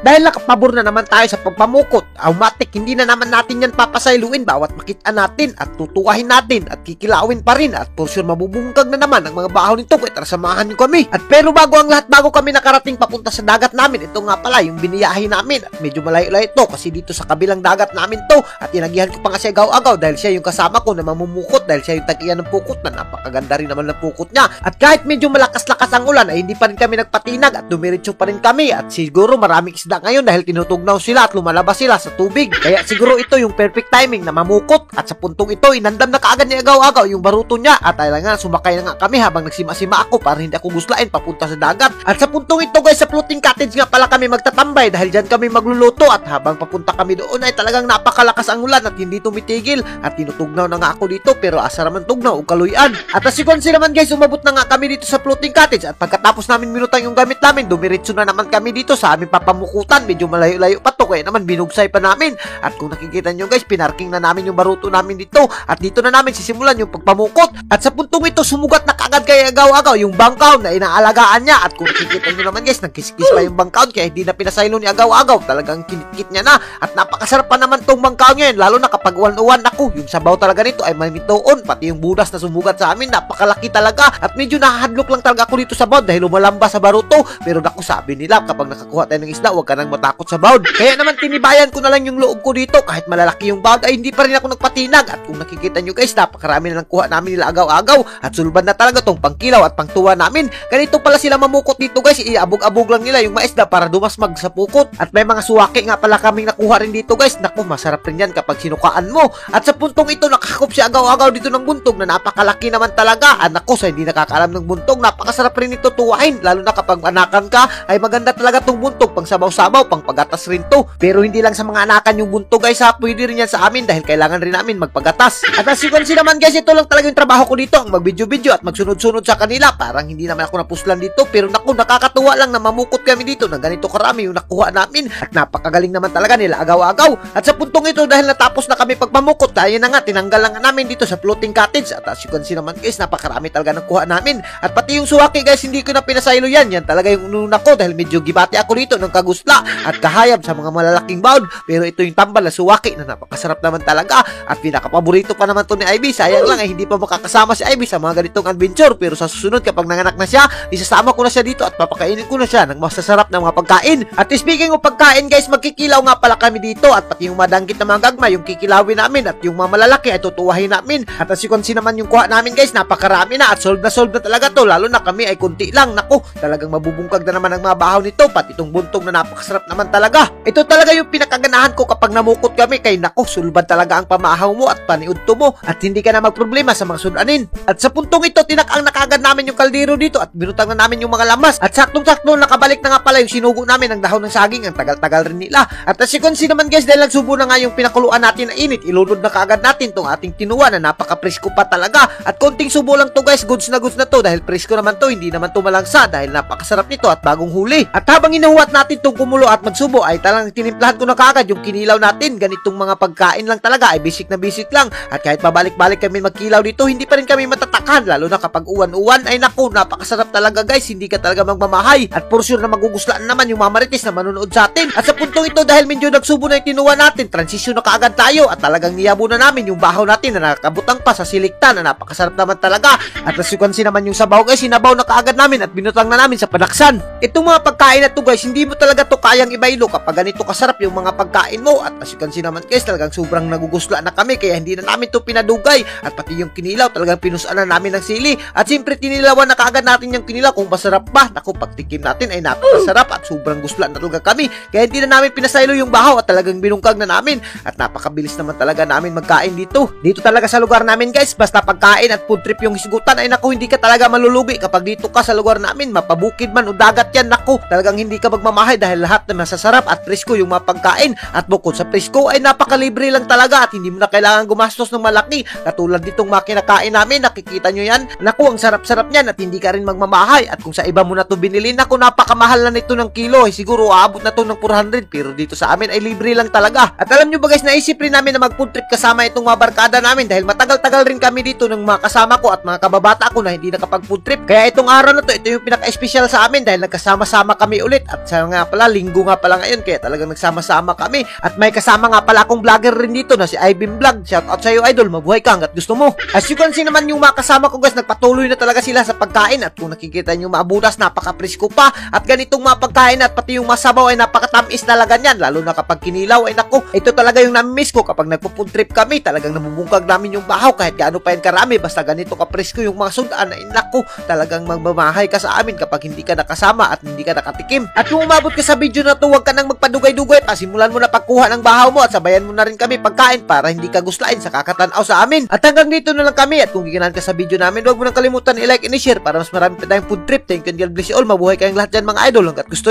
dahil nakapabor na naman tayo sa pagpamukot, automatic hindi na naman natin yan papasailuin bawat makita natin at tutuwahin natin at kikilawin pa rin at for sure mabubungkag na naman ang mga bahaw nito kaya tara samahan nyo kami. At pero bago ang lahat, bago kami nakarating papunta sa dagat namin, ito nga pala yung biniyahin namin at medyo malayo-layo ito kasi dito sa kabilang dagat namin to at inagihan ko pa nga si Agaw-Agaw dahil siya yung kasama ko na mamumukot dahil siya yung tag-iyan ng pukot na napakaganda rin naman ng pukot niya. At kahit medyo malakas-lakas ang ulan ay hindi pa rin kami nagpatinag at dumiretso pa rin kami at siguro maraming isda ngayon dahil tinutugnaw sila at lumalabas sila sa tubig. Kaya siguro ito yung perfect timing na mamukot at sa puntong ito inandam na kaagad ni Agaw-Agaw yung baruto niya at ay nga sumakay na nga kami habang nagsima-sima ako para hindi ako guslain papunta sa dagat. At sa puntong ito guys, sa floating cottage nga pala kami magtatambay dahil dyan kami magluluto at habang papunta kami doon ay talagang napakalakas ang ulan at hindi tumitigil at tinutugnaw na nga ako dito pero asa naman tugnaw o kaluyan. At as you can see naman guys, umabot na nga kami dito sa floating cottage at pagkatapos namin minutang yung gamit namin, dumiretso na naman kami dito sa aming papamukutan. Medyo malayo-layo pa to kaya naman binugsay pa namin. At kung nakikita nyo guys, pinarking na namin yung baruto namin dito at dito na namin sisimulan yung pagpamukot. At sa puntong ito, sumugat na kagad kay Agaw-Agaw yung bangkaw na inaalagaan niya. At kung nakikita nyo naman guys, nagkiskis pa yung bangkaw kaya hindi na pinasaylo ni Agaw-Agaw. Talagang kinikit niya na at napakasarap pa naman tong bangkaw niya yun, lalo na kapag uwan-uwan. Ako, yung sabaw talaga nito ay mamitoon, pati yung budas na sumugat sa amin, napakalaki talaga. At medyo nahahadlok lang talaga ako dito sa bawd dahil lumalamba sa baruto. Pero naku, sabi nila kapag nakakuha tayo ng isda, huwag ka nang matakot sa bawd. Kaya naman tinibayan ko na lang yung loob ko dito kahit malalaki yung bawd ay hindi pa rin ako nagpatinag. At kung nakikita nyo guys, napakarami na lang kuha namin nila Agaw-Agaw at sulban na talaga tong pangkilaw at pangtuwa namin. Ganito pala sila mamukot dito guys, iabog-abog lang nila yung maisda para dumasmag sa pukot. At may mga suwaki nga pala kaming nakuha rin dito guys. Naku, masarap rin yan kapag sinukaan mo. At sa puntong ito, nakakop si Agaw-Agaw dito ng buntog na napakalaki naman talaga. At naku, sa hindi nakakaalam ng buntog, napakasarap rin ito tuwain. Lalo na kapag anakan ka, ay maganda talaga tong buntog. Pang sabaw-sabaw, pang pagatas rin to. Pero hindi lang sa mga anakan yung buntog guys ha, pwede rin yan sa amin dahil kailangan rin namin magpagatas. At as you can see naman guys, ito lang talaga yung trabaho ko dito, ang mag-video-video at magsunod-sunod sa kanila. Parang hindi naman ako napuslan dito, pero naku, nakakatuwa lang na mamukot kami dito na ganito karami yung nakuha namin. At napakagaling naman talaga nila Agaw-Agaw. At sa puntong ito, dahil natapos na kami pagpamukot, tayo na nga, tinanggal lang namin dito sa floating cottage. At as you can see naman guys, napakarami talaga ng kuha namin. At pati yung suwaki guys, hindi ko na pinasaylo yan. Yan talaga yung ununa ko dahil medyo gibati ako dito ng kagusla at kahayab sa mga malalaking bawd. Pero ito yung tambal na suwaki na napakasarap naman talaga. At pinakapaborito pa naman to ni Ivy. Sayang lang ay hindi pa makakasama si Ivy sa mga ganitong adventure. Pero sa susunod kapag nanganak na siya, isasama ko na siya dito at papakainin ko na siya ng masasarap na mga pagkain. At speaking of pagkain guys, magkikilaw nga pala kami dito at pati yung madangkit na mga gagma, yung kikilawin namin at yung mga malalaki ay tutuwahin namin. At as you can see naman yung kuha namin guys, napakarami na at solve na talaga to, lalo na kami ay kunti lang. Naku, talagang mabubungkag na naman ang mga bahaw nito, pati itong buntong na napakasarap naman talaga. Ito talaga yung pinakaganahan ko kapag namukot kami kay naku, sulban talaga ang pamahaw mo at paniudto mo at hindi ka na magproblema sa mga sudanin. At sa puntong ito, tinakang na kagad namin yung kaldero dito at binutang na namin yung mga lamas at saktong-sakto nakabalik na nga pala yung sinugo namin ng dahon ng saging. Ang tagal-tagal rin nila. At as you can see naman guys, dahil nagsubo na nga yung pinakuluan natin na init, ilunod na kaagad natin tong ating tinuwa na napaka-presko pa talaga. At konting subo lang to guys, goods na to dahil presko naman to, hindi naman to malangsa dahil napakasarap nito at bagong huli. At habang inuhuat natin tong kumulo at magsubo ay talagang tinimplahan ko na kaagad yung kinilaw natin. Ganitong mga pagkain lang talaga ay basic na basic lang. At kahit pabalik-balik kami magkilaw dito, hindi pa rin kami matatakan, lalo na kapag uwan-uwan ay naku, napakasarap talaga guys, hindi ka talaga magmamahay. At for sure na maguguslaan naman yung mamarites na manonood sa atin. At sa puntong ito, dahil medyo nagsubo na yung tinuwa natin, transisyon na kaagad tayo at talagang niyabo na namin yung bahaw natin na nakakabutang pa sa silikta na napakasarap naman talaga. At as you can see naman yung sabaw guys, sinabaw na kaagad namin at binutang na namin sa panaksan. Itong mga pagkain na to guys, hindi mo talaga to kayang ibaylo kapag ganito kasarap yung mga pagkain mo. At as you can see naman guys, talagang sobrang nagugusla na kami kaya hindi na namin to pinadugay. At pati yung kinilaw, talagang pinusan na namin ng sili. At siyempre tinilawan na kaagad natin yung kinilaw kung masarap ba. Naku, pagtikim natin ay napakasarap at sobrang gusla na talaga kami. Kaya hindi na namin pinasaylo yung bahaw at talagang binungkag na namin. At napakabilis naman talaga namin magkain dito. Dito talaga sa lugar namin guys, basta pagkain at food trip yung hisgutan ay naku, hindi ka talaga malulugi kapag dito ka sa lugar namin. Mapabukid man o dagat yan, naku, talagang hindi ka magmamahay dahil lahat na masasarap at presko yung mga pagkain. At bukod sa presko ay napakalibre lang talaga at hindi mo na kailangan gumastos ng malaki. Katulad ditong mga kinakain namin, nakikita nyo yan. Naku, ang sarap-sarap niyan at hindi ka rin magmamahay. At kung sa iba mo na to binili, naku, napakamahal na nito ng kilo. Ay, siguro aabot na to ng 400, pero dito sa amin ay libre lang talaga. At alam nyo ba guys, naisip rin namin na mag-food trip kasama itong mga barkada namin dahil matagal-tagal rin kami dito ng mga kasama ko at mga kababata ko na hindi nakapag-food trip. Kaya itong araw na to, ito yung pinaka-espesyal sa amin dahil nagkasama-sama kami ulit. At sa nga pala, linggo nga pala ngayon, kaya talagang nagsama-sama kami. At may kasama nga pala akong vlogger rin dito na si Ivan Vlog. Shoutout sa iyo, idol, mabuhay ka hanggat gusto mo. As you can see naman, yung mga kasama ko guys, nagpatuloy na talaga sila sa pagkain. At kung nakikita nyo maabutas, napaka-presko pa. At ganitong mga pagkain at pati yung masabaw ay napakatamis talaga niyan. Lalo na kapag kinilaw, ay nako, ito talaga yung nami-miss ko kapag nagpo-food trip kami. Talagang namumungkag namin yung bahaw kahit gaano pa yan karami. Basta ganito ka-presko yung mga sudaan, ay nako, talagang magbamahay ka sa amin kapag hindi ka nakasama at hindi ka nakatikim. At kung umabot ka sa video na to, huwag ka nang magpadugay-dugay. Pasimulan mo na pagkuha ng bahaw mo at sabayan mo na rin kami pagkain para hindi ka guslain sa kakatanaw sa amin. At hanggang dito na lang kami. At kung giganahan ka sa video namin, huwag mo nang kalimutan i-like and i-share para mas marami pa tayong food trip. Thank you and God bless you all. Mabuhay kayong lahat dyan mga idol hanggat gusto